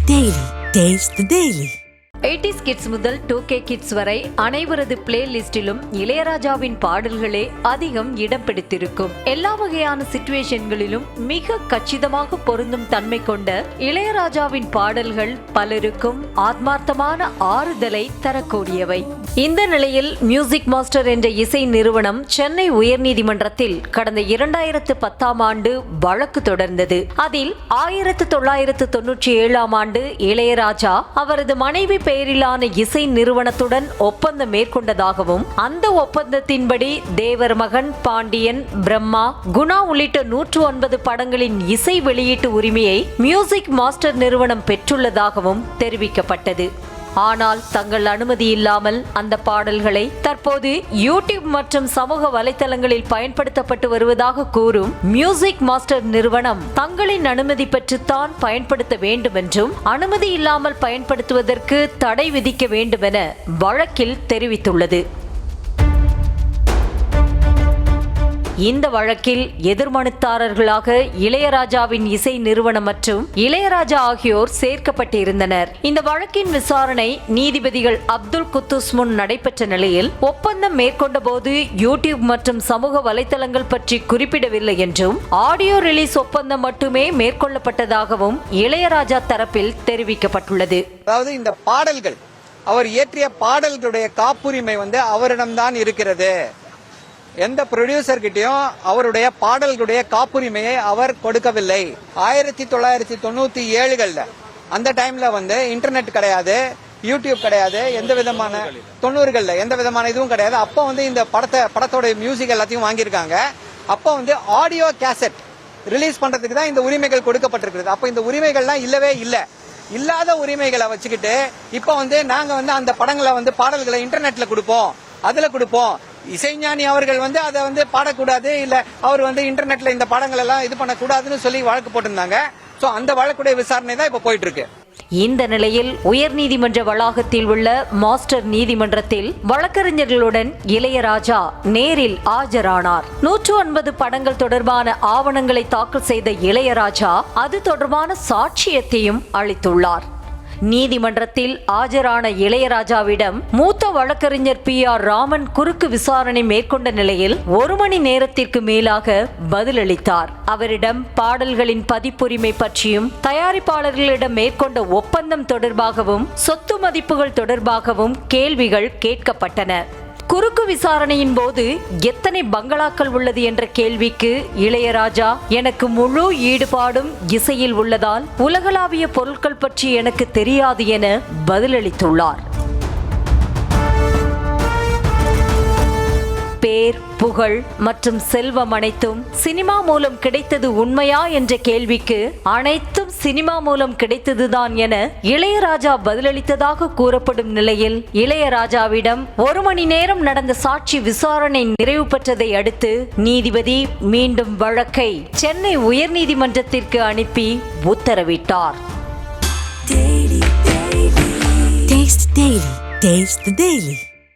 Daily. Taste the Daily. 80s kids முதல் 2K kids வரை அனைவரது பிளேலிஸ்டிலும் இளையராஜாவின் பாடல்களே அதிகம் இடம் பிடித்திருக்கும். எல்லா வகையான சிச்சுவேஷன்களிலும் மிக கச்சிதமாக பொருந்தும் தன்மை கொண்ட இளையராஜாவின் பாடல்கள் பலருக்கும் ஆத்மார்த்தமான ஆறுதலை தரக்கூடியவை. இந்த நிலையில் மியூசிக் மாஸ்டர் என்ற இசை நிறுவனம் சென்னை உயர்நீதிமன்றத்தில் கடந்த 2010ஆம் ஆண்டு வழக்கு தொடர்ந்தது. அதில் 1997ஆம் ஆண்டு இளையராஜா அவரது மனைவி பெயரிலான இசை நிறுவனத்துடன் ஒப்பந்தம் மேற்கொண்டதாகவும் அந்த ஒப்பந்தத்தின்படி தேவர் மகன், பாண்டியன், பிரம்மா, குணா உள்ளிட்ட 109 படங்களின் இசை வெளியீட்டு உரிமையை மியூசிக் மாஸ்டர் நிறுவனம் பெற்றுள்ளதாகவும் தெரிவிக்கப்பட்டது. ஆனால் தங்கள் அனுமதி இல்லாமல் அந்த பாடல்களை தற்போது யூடியூப் மற்றும் சமூக வலைதளங்களில் பயன்படுத்தப்பட்டு வருவதாக கூறும் மியூசிக் மாஸ்டர் நிறுவனம் தங்களின் அனுமதி பெற்றுத்தான் பயன்படுத்த வேண்டும் என்றும் அனுமதி இல்லாமல் பயன்படுத்துவதற்கு தடை விதிக்க வேண்டும் என வழக்கில் தெரிவித்துள்ளது. இந்த வழக்கில் எதிர்மனுதாரர்களாக இளையராஜாவின் இசை நிறுவனம் மற்றும் இளையராஜா ஆகியோர் சேர்க்கப்பட்டிருந்தனர். இந்த வழக்கின் விசாரணை நீதிபதிகள் அப்துல் குத்தூஸ் முன் நடைபெற்ற நிலையில் ஒப்பந்தம் மேற்கொண்ட போது யூடியூப் மற்றும் சமூக வலைதளங்கள் பற்றி குறிப்பிடவில்லை என்றும் ஆடியோ ரிலீஸ் ஒப்பந்தம் மட்டுமே மேற்கொள்ளப்பட்டதாகவும் இளையராஜா தரப்பில் தெரிவிக்கப்பட்டுள்ளது. அதாவது இந்த பாடல்கள் அவர் இயற்றிய பாடல்களுடைய காப்புரிமை அவரிடம்தான் இருக்கிறது. எந்த ப்ரொடியூசர் கிட்டையும் அவருடைய பாடல்களுடைய காப்புரிமையை அவர் கொடுக்கவில்லை. 1997 அந்த டைம்ல இன்டர்நெட் கிடையாது, யூடியூப் கிடையாது, எந்த விதமான 90 எந்த விதமான இதுவும் கிடையாது. அப்போ இந்த படத்தோட மியூசிக் எல்லாத்தையும் வாங்கியிருக்காங்க. அப்போ ஆடியோ கேசட் ரிலீஸ் பண்றதுக்கு தான் இந்த உரிமைகள் கொடுக்கப்பட்டிருக்கிறது. அப்போ இந்த உரிமைகள்லாம் இல்லவே இல்லை. இல்லாத உரிமைகளை வச்சுக்கிட்டு இப்போ நாங்க அந்த படங்களை பாடல்களை இன்டர்நெட்ல கொடுப்போம், அதுல கொடுப்போம். இசைஞானி அவர்கள் அதை பாடக்கூடாது, இல்ல அவர் இன்டர்நெட்ல இந்த பாடங்கள் எல்லாம் இது பண்ணக்கூடாதுன்னு சொல்லி வழக்கு போட்டிருந்தாங்க. சோ அந்த வழக்குடைய விசாரணை தான் இப்ப போயிட்டு இருக்கு. இந்த நிலையில் உயர்நீதிமன்ற வளாகத்தில் உள்ள மாஸ்டர் நீதிமன்றத்தில் வழக்கறிஞர்களுடன் இளையராஜா நேரில் ஆஜரானார். 109 படங்கள் தொடர்பான ஆவணங்களை தாக்கல் செய்த இளையராஜா அது தொடர்பான சாட்சியத்தையும் அளித்துள்ளார். நீதிமன்றத்தில் ஆஜரான இளையராஜாவிடம் மூத்த வழக்கறிஞர் PR ராமன் குறுக்கு விசாரணை மேற்கொண்ட நிலையில் 1 மணி நேரத்திற்கு மேலாக பதிலளித்தார். அவரிடம் பாடல்களின் பதிப்புரிமை பற்றியும் தயாரிப்பாளர்களிடம் மேற்கொண்ட ஒப்பந்தம் தொடர்பாகவும் சொத்து மதிப்புகள் தொடர்பாகவும் கேள்விகள் கேட்கப்பட்டன. குறுக்கு விசாரணையின் போது எத்தனை பங்களாக்கள் உள்ளது என்ற கேள்விக்கு இளையராஜா எனக்கு முழு ஈடுபாடும் இசையில் உள்ளதால் உலகளாவிய பொருட்கள் பற்றி எனக்கு தெரியாது என பதிலளித்துள்ளார். பேர், புகழ் மற்றும் செல்வம் அனைத்தும் சினிமா மூலம் கிடைத்தது உண்மையா என்ற கேள்விக்கு அனைத்தும் சினிமா மூலம் கிடைத்ததுதான் என இளையராஜா பதிலளித்ததாக கூறப்படும் நிலையில் இளையராஜாவிடம் 1 மணி நேரம் நடந்த சாட்சி விசாரணை நிறைவு பெற்றதை அடுத்து நீதிபதி மீண்டும் வழக்கை சென்னை உயர்நீதிமன்றத்திற்கு அனுப்பி உத்தரவிட்டார். Taste the Daily.